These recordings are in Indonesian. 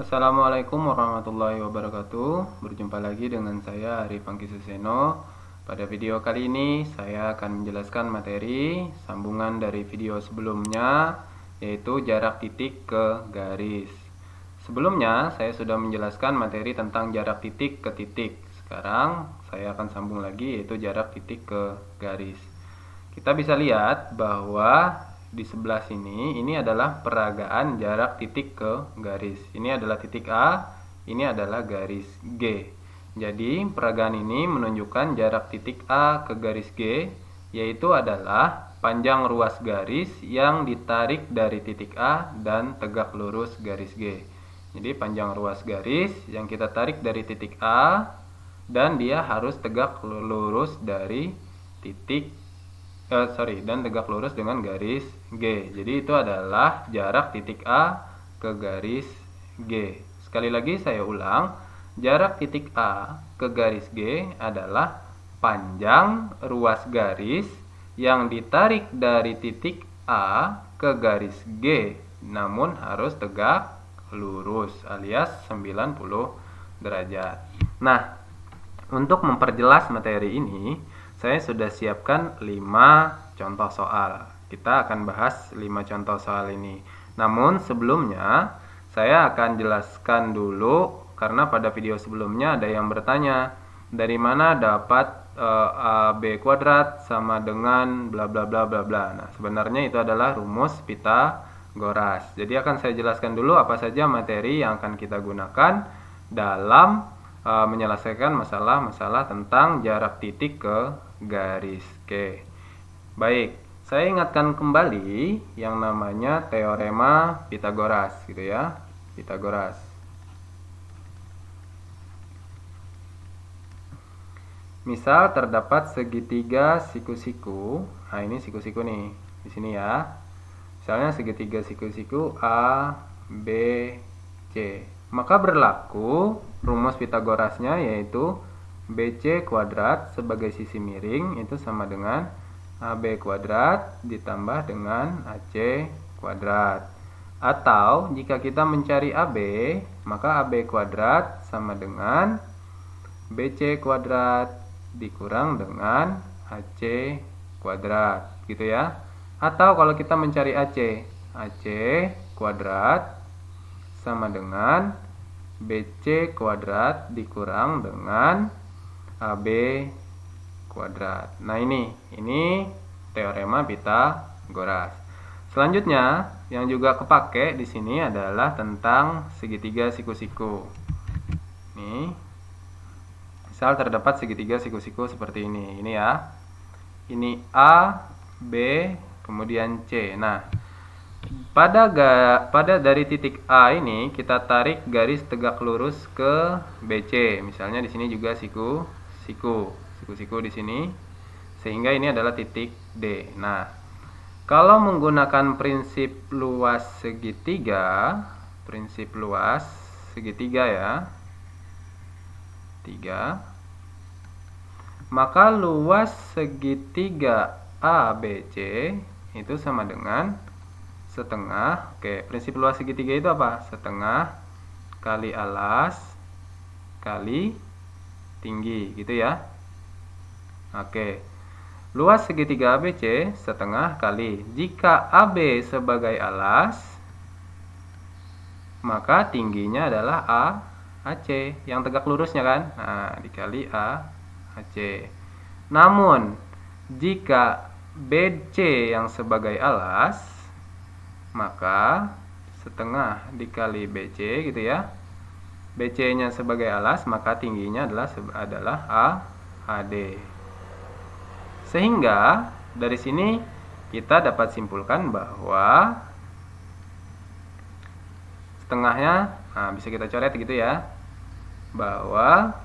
Assalamualaikum warahmatullahi wabarakatuh. Berjumpa lagi dengan saya Arif Angki Suseno. Pada video kali ini saya akan menjelaskan materi sambungan dari video sebelumnya, yaitu jarak titik ke garis. Sebelumnya saya sudah menjelaskan materi tentang jarak titik ke titik. Sekarang saya akan sambung lagi, yaitu jarak titik ke garis. Kita bisa lihat bahwa di sebelah sini ini adalah peragaan jarak titik ke garis. Ini adalah titik A, ini adalah garis G. Jadi peragaan ini menunjukkan jarak titik A ke garis G, yaitu adalah panjang ruas garis yang ditarik dari titik A dan tegak lurus garis G. Jadi panjang ruas garis yang kita tarik dari titik A dan dia harus tegak lurus dari dan tegak lurus dengan garis G. Jadi itu adalah jarak titik A ke garis G. Sekali lagi saya ulang, jarak titik A ke garis G adalah panjang ruas garis yang ditarik dari titik A ke garis G, namun harus tegak lurus alias 90 derajat. Nah, untuk memperjelas materi ini, saya sudah siapkan 5 contoh soal. Kita akan bahas 5 contoh soal ini. Namun sebelumnya saya akan jelaskan dulu, karena pada video sebelumnya ada yang bertanya, dari mana dapat AB kuadrat sama dengan bla bla bla bla bla. Nah, sebenarnya itu adalah rumus Pitagoras. Jadi akan saya jelaskan dulu apa saja materi yang akan kita gunakan dalam menyelesaikan masalah-masalah tentang jarak titik ke garis. Oke. Baik, saya ingatkan kembali yang namanya teorema Pitagoras gitu ya. Pitagoras. Misal terdapat segitiga siku-siku. Nah, ini siku-siku nih di sini ya. Misalnya segitiga siku-siku A, B, C. Maka berlaku rumus Pitagorasnya, yaitu BC kuadrat sebagai sisi miring itu sama dengan AB kuadrat ditambah dengan AC kuadrat. Atau jika kita mencari AB, maka AB kuadrat sama dengan BC kuadrat dikurang dengan AC kuadrat gitu ya. Atau kalau kita mencari AC, AC kuadrat sama dengan BC kuadrat dikurang dengan AB kuadrat. Nah, ini teorema Pitagoras. Selanjutnya yang juga kepake di sini adalah tentang segitiga siku-siku. Nih. Misal terdapat segitiga siku-siku seperti ini. Ini ya. Ini A, B, kemudian C. Nah, pada dari titik A ini kita tarik garis tegak lurus ke BC. Misalnya di sini juga siku-siku di sini, sehingga ini adalah titik D. Nah, kalau menggunakan prinsip luas segitiga ya, 3, maka luas segitiga ABC itu sama dengan setengah. Oke, prinsip luas segitiga itu apa? Setengah kali alas kali tinggi gitu ya. Oke, luas segitiga ABC setengah kali, jika AB sebagai alas, maka tingginya adalah AC yang tegak lurusnya kan. Nah, dikali AC. Namun jika BC yang sebagai alas, maka setengah dikali BC gitu ya. BC nya sebagai alas, maka tingginya adalah AD. Sehingga dari sini kita dapat simpulkan bahwa setengahnya, nah bisa kita coret gitu ya, bahwa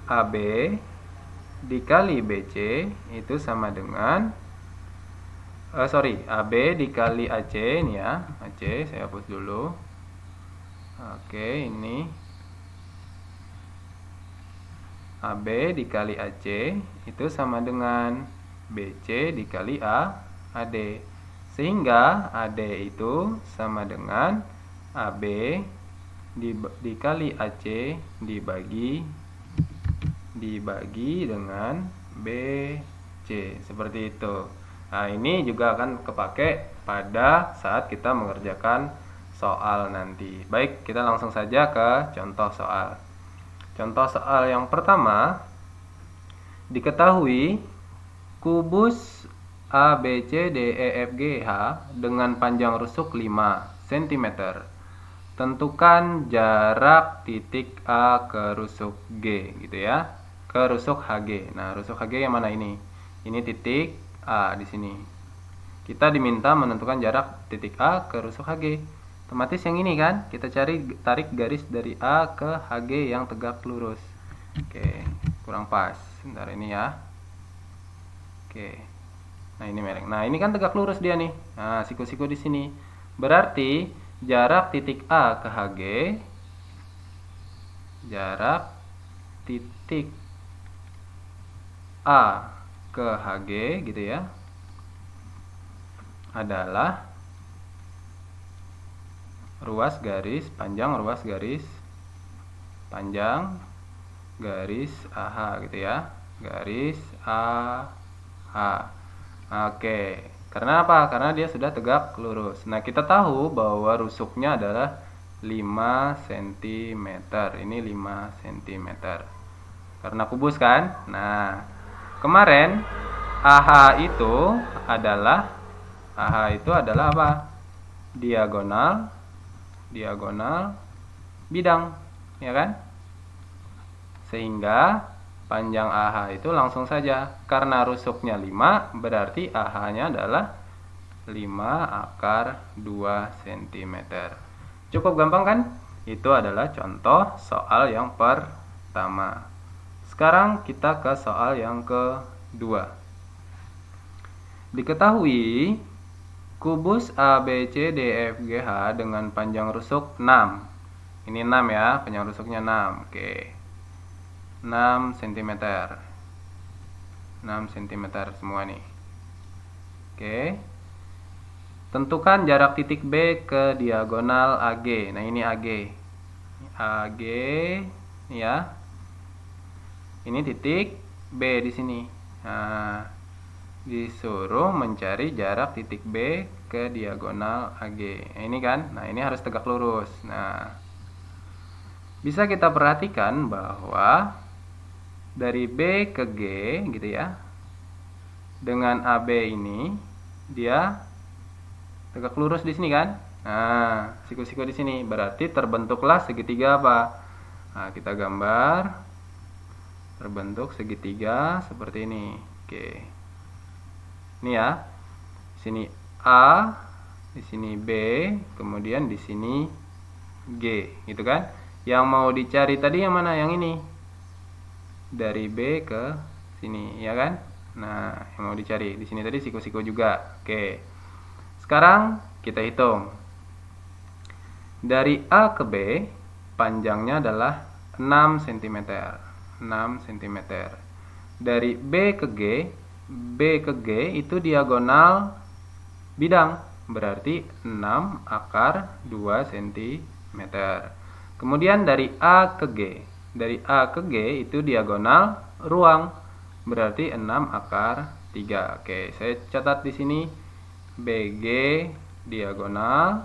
AB dikali BC itu sama dengan AB dikali AC ini ya. AC saya hapus dulu. Oke, ini AB dikali AC itu sama dengan BC dikali AD. Sehingga AD itu sama dengan AB dikali AC dibagi dengan BC, seperti itu. Nah, ini juga akan kepake pada saat kita mengerjakan soal nanti. Baik, kita langsung saja ke contoh soal. Contoh soal yang pertama, diketahui kubus ABCDEFGH dengan panjang rusuk 5 cm. Tentukan jarak titik A ke rusuk G, gitu ya. Ke rusuk HG. Nah, rusuk HG yang mana ini? Ini titik A di sini. Kita diminta menentukan jarak titik A ke rusuk HG. Otomatis yang ini kan, kita tarik garis dari A ke HG yang tegak lurus. Oke, kurang pas. Sebentar ini ya. Oke. Nah, ini mereng. Nah, ini kan tegak lurus dia nih. Nah, siku-siku di sini. Berarti jarak titik A ke HG, jarak titik A ke HG gitu ya, adalah ruas garis panjang garis AH gitu ya, garis AH. Oke, karena apa? Karena dia sudah tegak lurus. Nah, kita tahu bahwa rusuknya adalah 5 cm. Ini 5 cm. Karena kubus kan? Nah, kemarin AH itu adalah apa? Diagonal bidang, ya kan? Sehingga panjang AH itu langsung saja, karena rusuknya 5, berarti AH-nya adalah 5/2 cm. Cukup gampang kan? Itu adalah contoh soal yang pertama. Sekarang kita ke soal yang kedua. Diketahui kubus ABCDEFGH dengan panjang rusuk 6. Ini 6 ya, panjang rusuknya 6. Oke. 6 cm. 6 cm semua nih. Oke. Tentukan jarak titik B ke diagonal AG. Nah, ini AG. AG ya. Ini titik B di sini. Nah, disuruh mencari jarak titik B ke diagonal AG. Nah, ini kan. Nah, ini harus tegak lurus. Nah, bisa kita perhatikan bahwa dari B ke G gitu ya, dengan AB ini dia tegak lurus di sini kan. Nah, siku-siku di sini berarti terbentuklah segitiga apa? Nah, kita gambar terbentuk segitiga seperti ini. Oke. Ini ya. Di sini A, di sini B, kemudian di sini G, gitu kan? Yang mau dicari tadi yang mana? Yang ini. Dari B ke sini, ya kan? Nah, yang mau dicari di sini tadi siku-siku juga. Oke. Sekarang kita hitung. Dari A ke B panjangnya adalah 6 cm. 6 cm. Dari B ke G itu diagonal bidang, berarti 6/2 cm. Kemudian dari A ke G itu diagonal ruang, berarti 6/3. Oke, saya catat di sini BG diagonal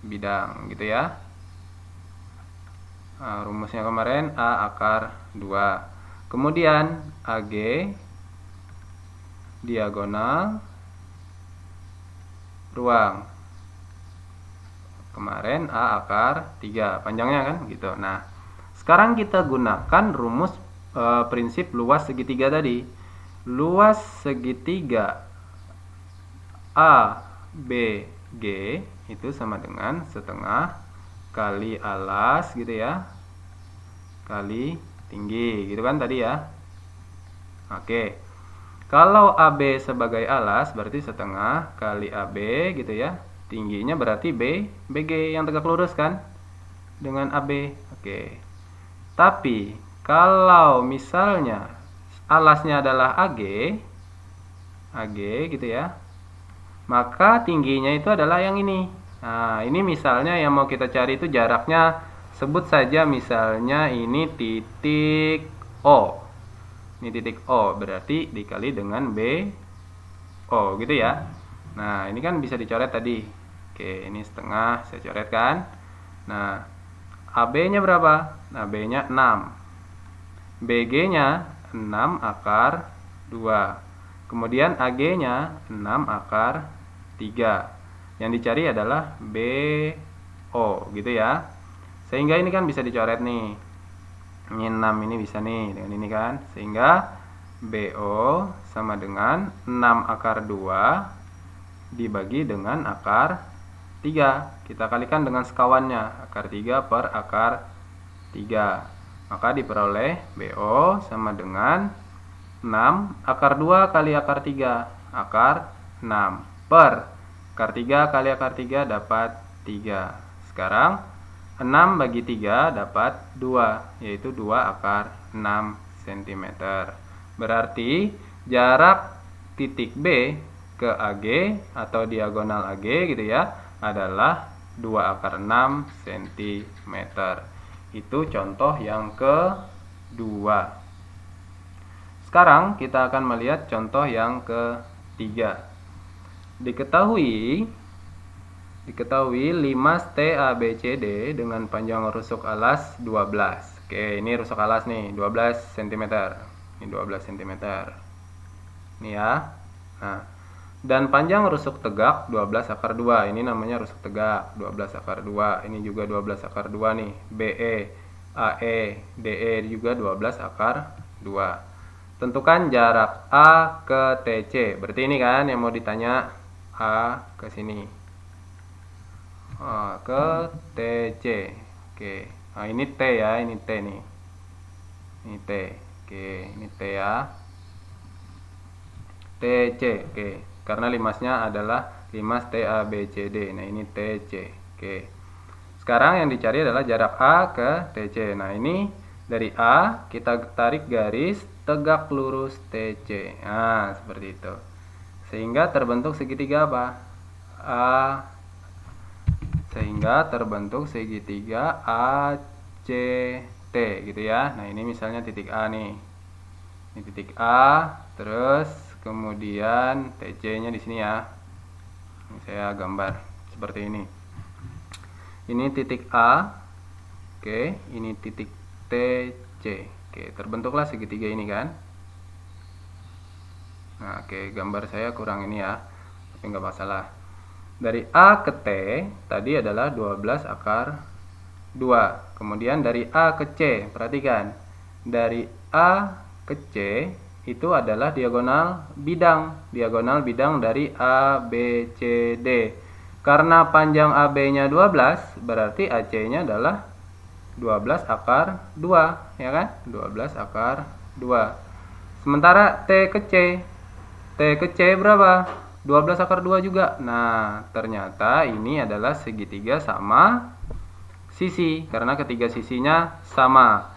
bidang gitu ya. Nah, rumusnya kemarin A/2. Kemudian AG diagonal ruang, kemarin A/3 panjangnya kan gitu. Nah, sekarang kita gunakan rumus prinsip luas segitiga tadi. Luas segitiga ABG itu sama dengan setengah kali alas gitu ya, kali tinggi gitu kan tadi ya. Oke, kalau AB sebagai alas berarti setengah kali AB gitu ya. Tingginya berarti BG yang tegak lurus kan dengan AB. Oke. Tapi kalau misalnya alasnya adalah AG gitu ya, maka tingginya itu adalah yang ini. Nah, ini misalnya yang mau kita cari itu jaraknya, sebut saja misalnya ini titik O. Ini titik O, berarti dikali dengan BO gitu ya. Nah, ini kan bisa dicoret tadi. Oke, ini setengah, saya coret kan. Nah, AB-nya berapa? Nah, B-nya 6. BG-nya 6 akar 2. Kemudian AG-nya 6 akar 3. Yang dicari adalah BO gitu ya. Sehingga ini kan bisa dicoret nih. Ini 6 ini bisa nih dengan ini kan. Sehingga BO sama dengan 6 akar 2 dibagi dengan akar 3. Kita kalikan dengan sekawannya. Akar 3 per akar 3. Maka diperoleh BO sama dengan 6 akar 2 kali akar 3. Akar 6 per akar 3 kali akar 3 dapat 3. Sekarang 6 bagi 3 dapat 2, yaitu 2 akar 6 cm. Berarti jarak titik B ke AG atau diagonal AG gitu ya adalah 2 akar 6 cm. Itu contoh yang kedua. Sekarang kita akan melihat contoh yang ketiga. Diketahui 5 TABCD dengan panjang rusuk alas 12. Oke, ini rusuk alas nih, 12 cm. Ini 12 cm. Ini ya. Nah, dan panjang rusuk tegak 12 akar 2. Ini namanya rusuk tegak 12 akar 2. Ini juga 12 akar 2 nih. BE, AE, DE juga 12 akar 2. Tentukan jarak A ke TC. Berarti ini kan yang mau ditanya, A ke sini, A ke TC. Oke. Nah, ini T ya, ini T nih. Ini T. Oke, ini T ya. TC. Oke. Karena limasnya adalah limas TABCD. Nah, ini TC. Oke. Sekarang yang dicari adalah jarak A ke TC. Nah, ini dari A kita tarik garis tegak lurus TC. Nah, seperti itu. Sehingga terbentuk segitiga apa? Sehingga terbentuk segitiga ACT gitu ya. Nah, ini misalnya titik A nih. Ini titik A, terus kemudian TC-nya di sini ya. Ini saya gambar seperti ini. Ini titik A. Oke, ini titik TC. Oke, terbentuklah segitiga ini kan. Nah, oke, gambar saya kurang ini ya, tapi nggak masalah. Dari A ke T tadi adalah 12 akar 2. Kemudian dari A ke C, perhatikan. Dari A ke C itu adalah diagonal bidang. Diagonal bidang dari A, B, C, D. Karena panjang AB-nya 12, berarti AC-nya adalah 12 akar 2, ya kan? 12 akar 2. Sementara T ke C, T ke C berapa? 12 akar 2 juga. Nah, ternyata ini adalah segitiga sama sisi, karena ketiga sisinya sama.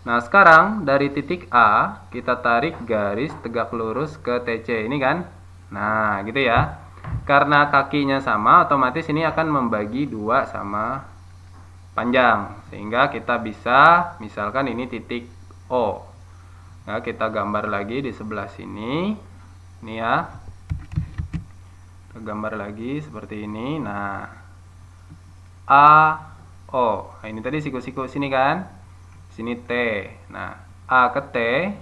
Nah, sekarang dari titik A, kita tarik garis tegak lurus ke TC, ini kan? Nah, gitu ya. Karena kakinya sama, otomatis ini akan membagi 2 sama panjang. Sehingga kita bisa, misalkan ini titik O. Nah, kita gambar lagi di sebelah sini. Ini ya, gambar lagi seperti ini. Nah, A, O. Nah, ini tadi siku-siku sini kan, sini T. Nah, A ke T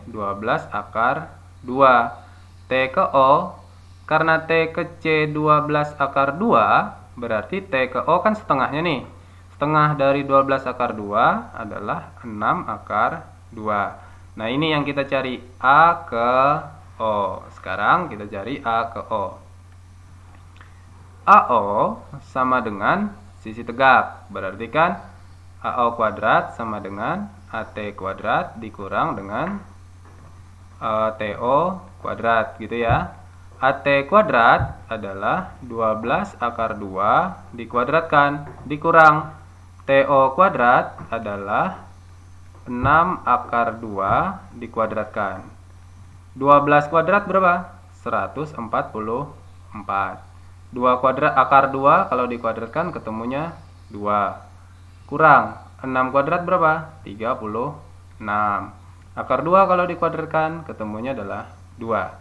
12 akar 2. T ke O, karena T ke C 12 akar 2, berarti T ke O kan setengahnya nih. Setengah dari 12 akar 2 adalah 6 akar 2. Nah, ini yang kita cari, A ke O. Sekarang kita cari A ke O. AO sama dengan sisi tegak. Berarti kan AO kuadrat sama dengan AT kuadrat dikurang dengan TO kuadrat gitu ya. AT kuadrat adalah 12 akar 2 dikuadratkan dikurang TO kuadrat adalah 6 akar 2 dikuadratkan. 12 kuadrat berapa? 144. 2 kuadrat akar 2 kalau dikuadratkan ketemunya 2. Kurang 6 kuadrat berapa? 36. Akar 2 kalau dikuadratkan ketemunya adalah 2.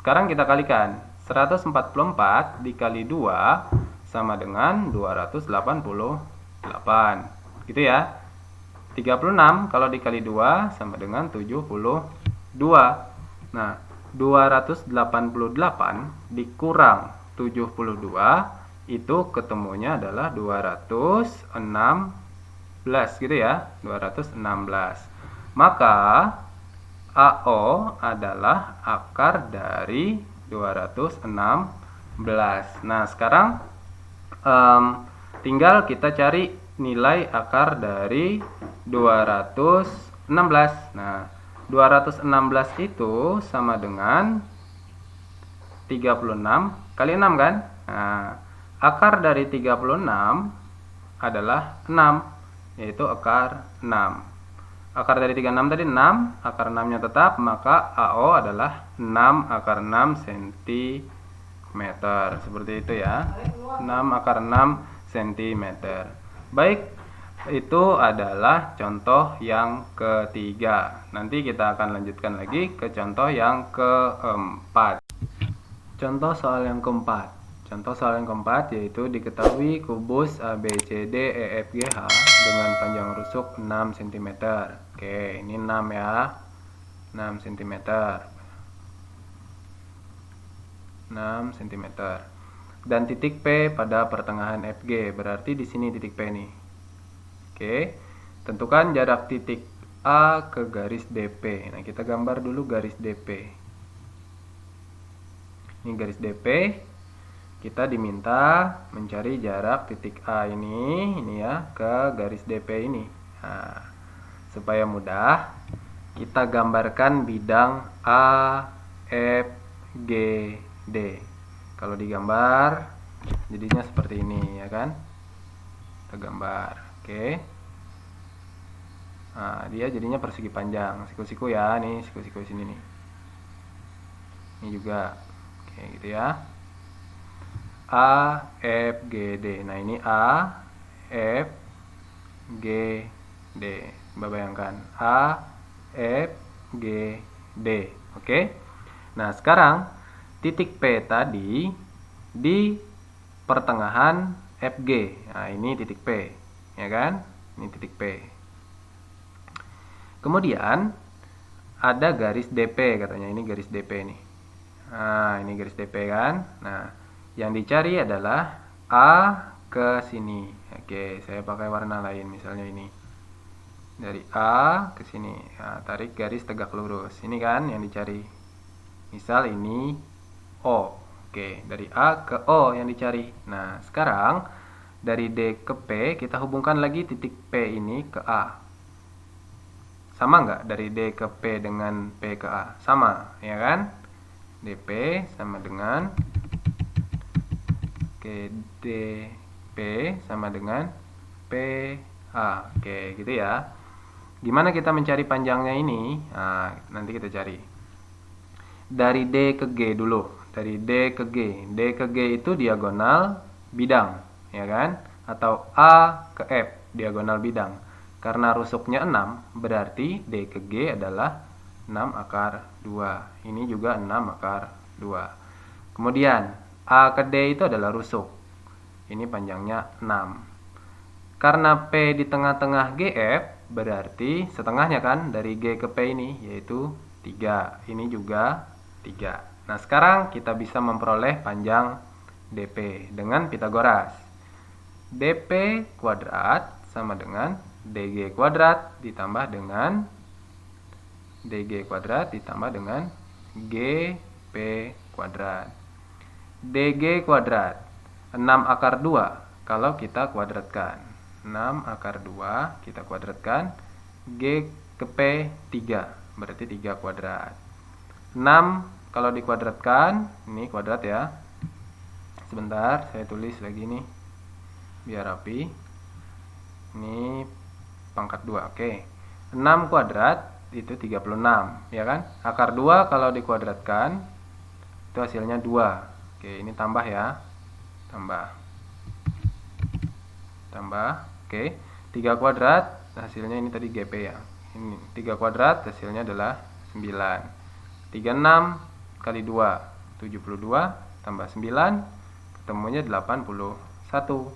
Sekarang kita kalikan. 144 dikali 2 sama dengan 288. Gitu ya. 36 kalau dikali 2 sama dengan 72. Nah, 288 dikurang 72 itu ketemunya adalah 216 gitu ya, 216. Maka AO adalah akar dari 216. Nah, sekarang tinggal kita cari nilai akar dari 216. Nah, 216 itu sama dengan 36 kali 6 kan? Nah, akar dari 36 adalah 6, yaitu akar 6. Akar dari 36 tadi 6, akar 6-nya tetap, maka AO adalah 6 akar 6 cm. Seperti itu ya. 6 akar 6 cm. Baik, itu adalah contoh yang ketiga. Nanti kita akan lanjutkan lagi ke contoh yang keempat. Contoh soal yang keempat. Contoh soal yang keempat yaitu diketahui kubus ABCD EFGH dengan panjang rusuk 6 cm. Oke, ini 6 ya. 6 cm. 6 cm. Dan titik P pada pertengahan FG, berarti di sini titik P nih. Oke, tentukan jarak titik A ke garis DP. Nah, kita gambar dulu garis DP. Ini garis DP. Kita diminta mencari jarak titik A ini ya, ke garis DP ini. Nah, supaya mudah, kita gambarkan bidang A, F, G, D. Kalau digambar, jadinya seperti ini ya kan? Kita gambar. Oke. Nah, dia jadinya persegi panjang, siku-siku ya, nih siku-siku sini nih. Ini juga. Oke, gitu ya. A, F, G, D. Nah, ini A, F, G, D. Coba bayangkan. A, F, G, D. Oke. Nah, sekarang titik P tadi di pertengahan FG. Nah, ini titik P. Ya kan? Ini titik P. Kemudian ada garis DP katanya, ini garis DP nih. Nah, ini garis DP kan. Nah, yang dicari adalah A ke sini. Oke, saya pakai warna lain misalnya ini. Dari A ke sini. Nah, tarik garis tegak lurus. Ini kan yang dicari. Misal ini O. Oke, dari A ke O yang dicari. Nah, sekarang dari D ke P, kita hubungkan lagi titik P ini ke A. Sama nggak dari D ke P dengan P ke A? Sama, ya kan? DP sama dengan DP sama dengan PA. Oke, gitu ya. Gimana kita mencari panjangnya ini? Nah, nanti kita cari. Dari D ke G dulu. Dari D ke G. D ke G itu diagonal bidang, ya kan? Atau A ke F, diagonal bidang. Karena rusuknya 6, berarti D ke G adalah 6 akar 2. Ini juga 6 akar 2. Kemudian A ke D itu adalah rusuk. Ini panjangnya 6. Karena P di tengah-tengah GF, berarti setengahnya kan dari G ke P ini, yaitu 3. Ini juga 3. Nah, sekarang kita bisa memperoleh panjang DP dengan Pitagoras. DP kuadrat sama dengan DG kuadrat ditambah dengan DG kuadrat ditambah dengan GP kuadrat. DG kuadrat 6 akar 2 kalau kita kuadratkan. 6 akar 2 kita kuadratkan. G ke P 3, berarti 3 kuadrat. 6 kalau dikuadratkan, ini kuadrat ya. Sebentar, saya tulis lagi nih biar rapi. Ini pangkat 2, oke. 6 kuadrat itu 36, ya kan? Akar 2 kalau dikuadratkan itu hasilnya 2. Oke, ini tambah ya. tambah, oke, 3 kuadrat hasilnya ini tadi GP ya, ini 3 kuadrat hasilnya adalah 9. 36 kali 2 72 tambah 9 ketemunya 81,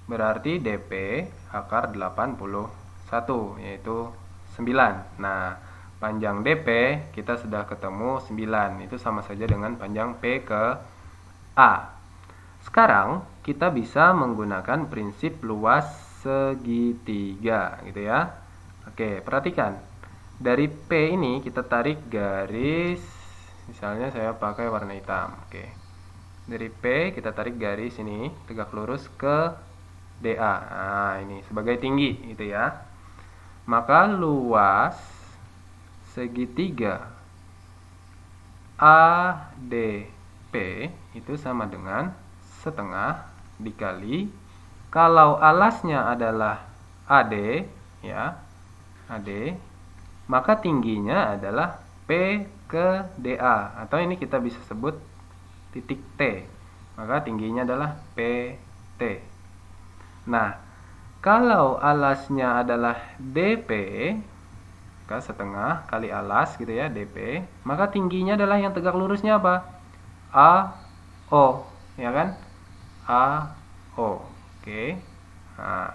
berarti DP akar 81 yaitu 9. Nah, panjang DP kita sudah ketemu 9, itu sama saja dengan panjang P ke A. Sekarang kita bisa menggunakan prinsip luas segitiga gitu ya. Oke, perhatikan. Dari P ini kita tarik garis, misalnya saya pakai warna hitam. Oke. Dari P kita tarik garis ini tegak lurus ke DA. Nah, ini sebagai tinggi gitu ya. Maka luas segitiga ADP itu sama dengan setengah dikali, kalau alasnya adalah AD ya, AD, maka tingginya adalah P ke DA, atau ini kita bisa sebut titik T, maka tingginya adalah PT. Nah, kalau alasnya adalah DP, maka setengah kali alas gitu ya, DP, maka tingginya adalah yang tegak lurusnya apa? AO, ya kan? AO. Oke. Nah,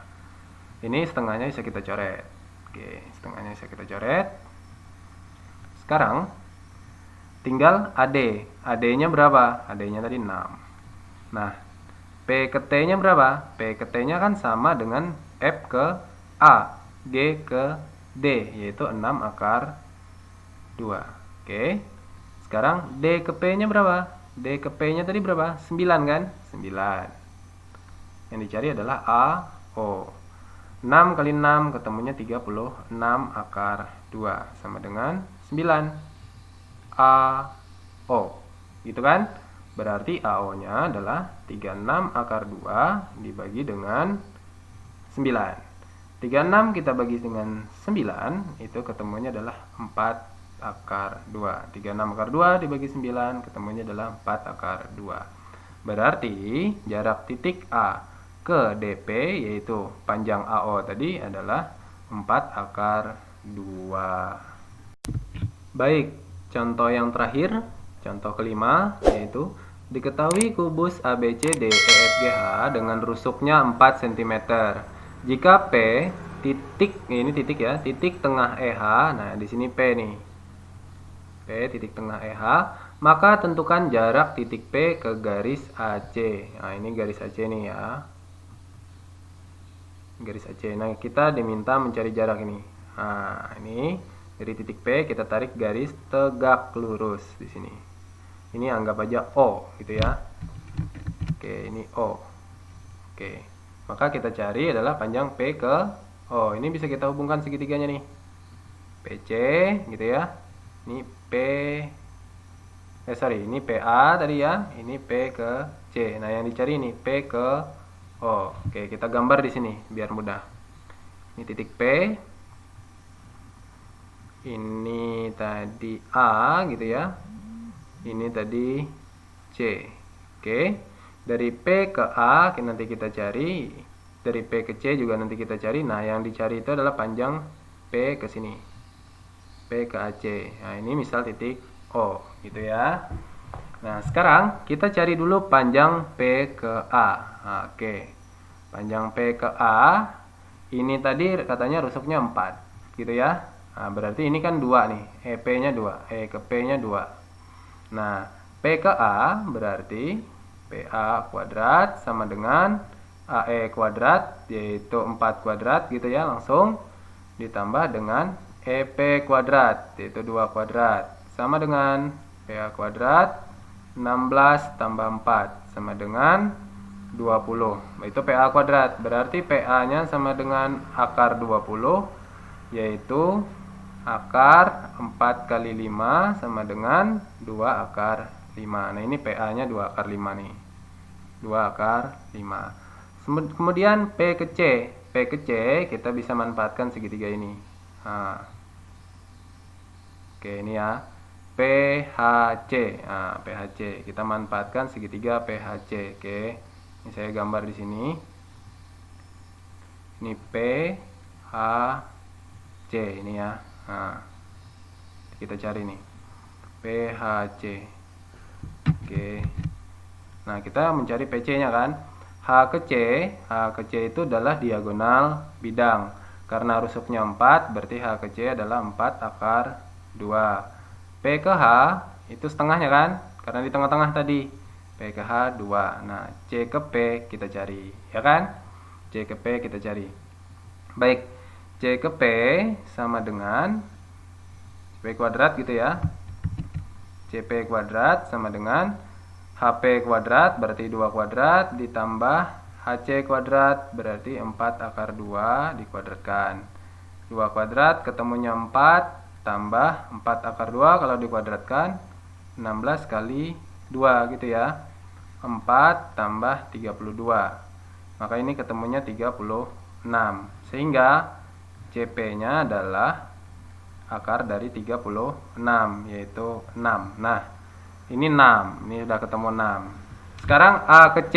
ini setengahnya bisa kita coret. Oke, setengahnya bisa kita coret. Sekarang tinggal AD. AD-nya berapa? AD-nya tadi 6. Nah, P ke T-nya berapa? P ke T-nya kan sama dengan F ke A, G ke D, yaitu 6 akar 2. Oke. Sekarang D ke P-nya berapa? D ke P-nya tadi berapa? 9 kan? 9. Yang dicari adalah AO. 6 kali 6 ketemunya 36 akar 2 sama dengan 9. AO. Gitu kan? Berarti AO-nya adalah 36 akar 2 dibagi dengan 9. 36 kita bagi dengan 9, itu ketemunya adalah 4 akar 2. 36 akar 2 dibagi 9 ketemunya adalah 4 akar 2. Berarti jarak titik A ke DP yaitu panjang AO tadi adalah 4 akar 2. Baik, contoh yang terakhir, contoh kelima, yaitu diketahui kubus ABCDEFGH dengan rusuknya 4 cm. Jika P titik, ini titik ya, titik tengah EH, nah di sini P nih, P titik tengah EH, maka tentukan jarak titik P ke garis AC. Nah ini garis AC nih ya, garis AC. Nah kita diminta mencari jarak ini. Nah ini dari titik P kita tarik garis tegak lurus di sini. Ini anggap aja O gitu ya. Oke, ini O. Oke. Maka kita cari adalah panjang P ke O. Ini bisa kita hubungkan segitiganya nih. PC gitu ya. Ini ini PA tadi ya. Ini P ke C. Nah, yang dicari ini P ke O. Oke, kita gambar di sini biar mudah. Ini titik P. Ini tadi A gitu ya. Ini tadi C. Oke. Dari P ke A nanti kita cari, dari P ke C juga nanti kita cari. Nah, yang dicari itu adalah panjang P ke sini, P ke AC. Nah, ini misal titik O gitu ya. Nah, sekarang kita cari dulu panjang P ke A. Nah, oke. Panjang P ke A ini tadi katanya rusuknya 4 gitu ya. Nah, berarti ini kan 2 nih, EP-nya 2, E ke P-nya 2. Nah, P ke A berarti PA kuadrat sama dengan AE kuadrat, yaitu 4 kuadrat gitu ya, langsung ditambah dengan EP kuadrat, yaitu 2 kuadrat, sama dengan PA kuadrat 16 tambah 4 sama dengan 20, itu PA kuadrat. Berarti PA nya sama dengan akar 20, yaitu akar 4 kali 5 sama dengan 2 akar 5. Nah ini PA nya 2 akar 5 nih, 2 akar 5. Kemudian P ke C. P ke C kita bisa manfaatkan segitiga ini. Nah, oke ini ya, PHC. Nah, PHC kita manfaatkan segitiga PHC. Oke, Ini saya gambar di sini. Ini P, H, C ini ya. Nah, kita cari nih. P, H, C. Oke. Nah, kita mencari PC-nya kan. H ke C itu adalah diagonal bidang. Karena rusuknya 4, berarti H ke C adalah 4 akar 2. P ke H itu setengahnya kan, karena di tengah-tengah tadi. P ke H 2. Nah, C ke P kita cari, ya kan? C ke P kita cari. Baik, C ke P sama dengan P kuadrat gitu ya. CP kuadrat sama dengan HP kuadrat berarti 2 kuadrat ditambah HC kuadrat berarti 4 akar 2 dikuadratkan. 2 kuadrat ketemunya 4 tambah 4 akar 2 kalau dikuadratkan 16 kali 2 gitu ya. 4 tambah 32. Maka ini ketemunya 36. Sehingga CP-nya adalah akar dari 36 yaitu 6. Nah, ini 6. Ini sudah ketemu 6. Sekarang A ke C.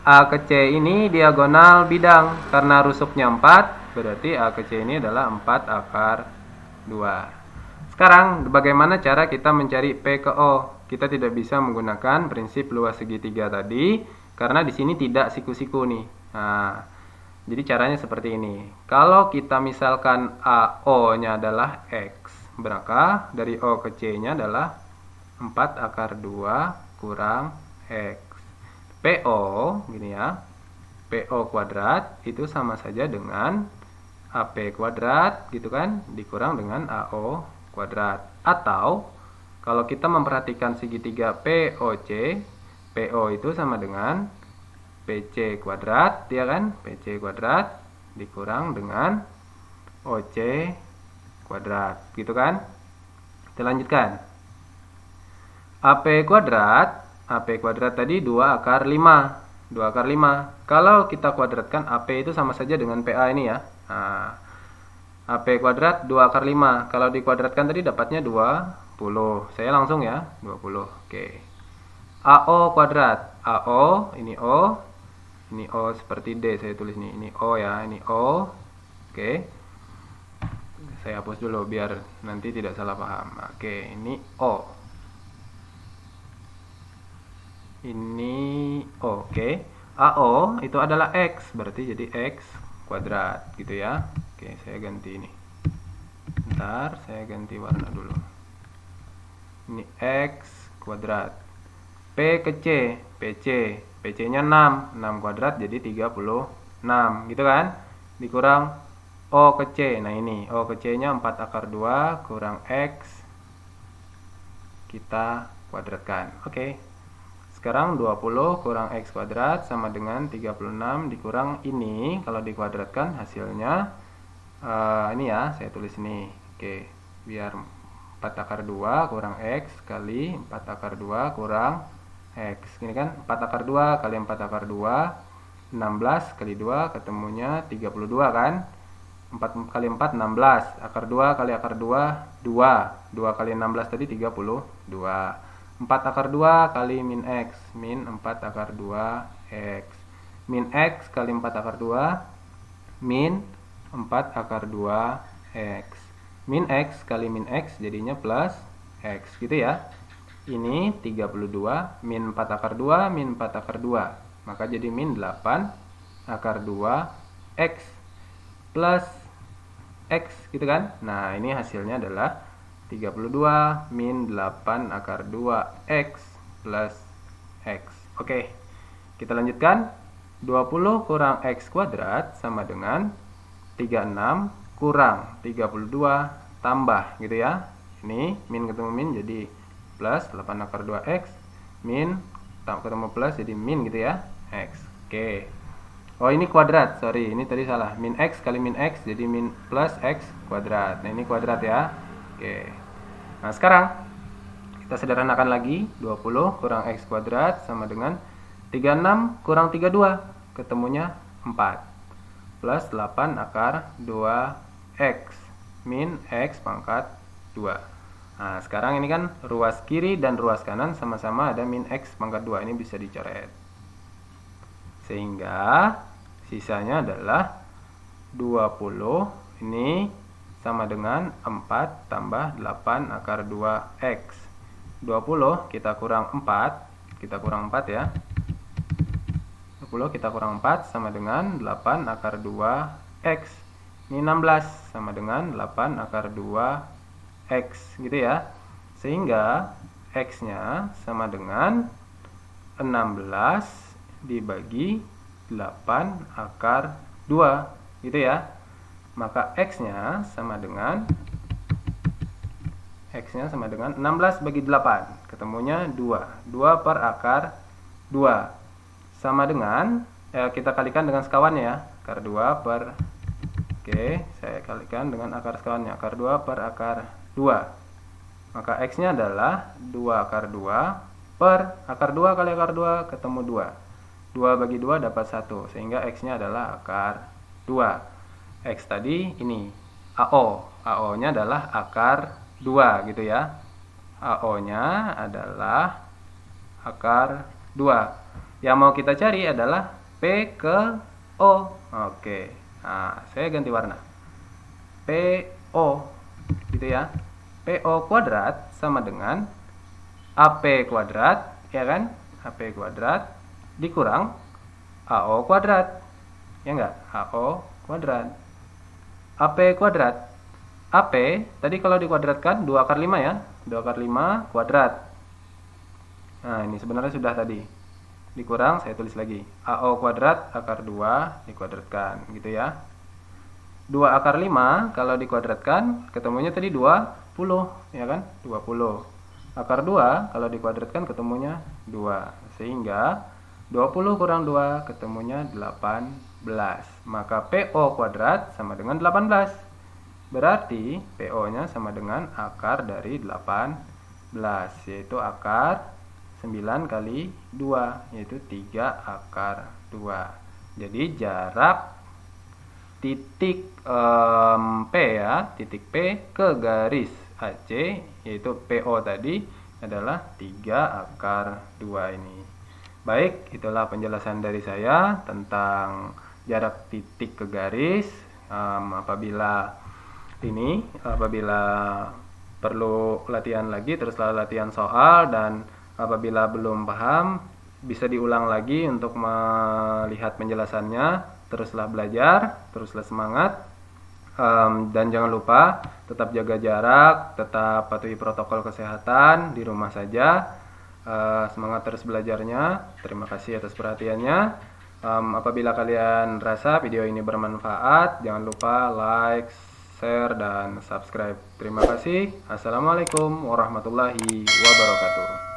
A ke C ini diagonal bidang. Karena rusuknya 4, berarti A ke C ini adalah 4 akar 2. Sekarang bagaimana cara kita mencari P ke O? Kita tidak bisa menggunakan prinsip luas segitiga tadi karena di sini tidak siku-siku nih. Nah, jadi caranya seperti ini. Kalau kita misalkan AO-nya adalah X, maka dari O ke C-nya adalah 4 akar 2 kurang X. PO, gini ya. PO kuadrat itu sama saja dengan AP kuadrat, gitu kan, dikurang dengan AO kuadrat. Atau, kalau kita memperhatikan segitiga POC, PO itu sama dengan PC kuadrat, ya kan? PC kuadrat dikurang dengan OC kuadrat, gitu kan? Kita lanjutkan. AP kuadrat tadi 2 akar 5. 2 akar 5. Kalau kita kuadratkan AP itu sama saja dengan PA ini ya. Nah, AP kuadrat 2 akar 5. Kalau dikuadratkan tadi dapatnya 20. Saya langsung ya, 20. Oke. AO kuadrat. AO, ini O. Ini O seperti D saya tulis nih. Ini O ya, ini O. Oke. Saya hapus dulu biar nanti tidak salah paham. Oke, ini O. Ini O. Oke. AO itu adalah X, berarti jadi X kuadrat gitu ya. Oke, saya ganti ini. Bentar, saya ganti warna dulu. Ini X kuadrat. P ke C, PC. PC-nya 6. 6 kuadrat jadi 36. Gitu kan? Dikurang O ke C. Nah ini, O ke C-nya 4 akar 2 kurang X. Kita kuadratkan. Oke. Sekarang 20 kurang X kuadrat sama dengan 36 dikurang ini. Kalau dikuadratkan hasilnya ini ya, saya tulis ini. Oke, biar 4 akar 2 kurang X kali 4 akar 2 kurang X. Ini kan 4 akar 2 kali 4 akar 2 16 kali 2 ketemunya 32 kan. 4 kali 4 16. Akar 2 kali akar 2 2. 2 kali 16 tadi 32. 4 akar 2 kali min X. Min 4 akar 2 X. Min X kali 4 akar 2 min 4 akar 2 X. Min X kali min X jadinya plus X gitu ya. Ini 32 min 4 akar 2 min 4 akar 2. Maka jadi min 8 akar 2 X plus X gitu kan. Nah ini hasilnya adalah 32 min 8 akar 2 X plus X. Oke, kita lanjutkan. 20 kurang X kuadrat sama dengan 36 kurang 32 tambah gitu ya. Ini min ketemu min jadi plus 8 akar 2X min ketemu plus jadi min gitu ya, X. Oke. Oh ini kuadrat, sorry, ini tadi salah. Min X kali min X jadi min plus X kuadrat. Nah ini kuadrat ya. Oke. Nah sekarang kita sederhanakan lagi. 20 kurang X kuadrat sama dengan 36 kurang 32 ketemunya 4 plus 8 akar 2X min X pangkat 2. Nah sekarang ini kan ruas kiri dan ruas kanan sama-sama ada min X pangkat 2. Ini bisa dicoret. Sehingga sisanya adalah 20 ini sama dengan 4 tambah 8 akar 2x. 20 kita kurang 4, kita kurang 4 ya. 20 kita kurang 4 sama dengan 8 akar 2x. Ini 16 sama dengan 8 akar 2x gitu ya. Sehingga x-nya sama dengan 16 dibagi 8 akar 2 gitu ya. Maka x-nya sama dengan 16 bagi 8, ketemunya 2. 2 per akar 2 sama dengan kita kalikan dengan sekawannya ya. Akar 2 per saya kalikan dengan akar sekawannya. Akar 2 per akar 2. Maka x-nya adalah 2 akar 2 per akar 2 kali akar 2 ketemu 2. 2 bagi 2 dapat 1, sehingga x-nya adalah akar 2. X tadi ini AO. AO-nya adalah akar 2 gitu ya. AO-nya adalah akar 2. Yang mau kita cari adalah P ke O. Oke. Nah, saya ganti warna. PO gitu ya. PO kuadrat sama dengan AP kuadrat, ya kan? AP kuadrat dikurang AO kuadrat. Ya enggak? AO kuadrat. AP kuadrat. AP tadi kalau dikuadratkan 2 akar 5 ya. 2 akar 5 kuadrat. Nah, ini sebenarnya sudah tadi. Dikurang, saya tulis lagi. AO kuadrat akar 2 dikuadratkan gitu ya. 2 akar 5 kalau dikuadratkan ketemunya tadi 20 ya kan? 20. Akar 2 kalau dikuadratkan ketemunya 2. Sehingga 20 kurang 2 ketemunya 18. Maka PO kuadrat sama dengan 18. Berarti PO-nya sama dengan akar dari 18, yaitu akar 9 kali 2, yaitu 3 akar 2. Jadi jarak titik P ya, titik P ke garis AC, yaitu PO tadi adalah 3 akar 2 ini. Baik, itulah penjelasan dari saya tentang jarak titik ke garis. Apabila perlu latihan lagi, teruslah latihan soal, dan apabila belum paham bisa diulang lagi untuk melihat penjelasannya. Teruslah belajar, teruslah semangat, dan jangan lupa tetap jaga jarak, tetap patuhi protokol kesehatan di rumah saja. Semangat terus belajarnya. Terima kasih atas perhatiannya. Apabila kalian rasa video ini bermanfaat, jangan lupa like, share, dan subscribe. Terima kasih. Assalamualaikum warahmatullahi wabarakatuh.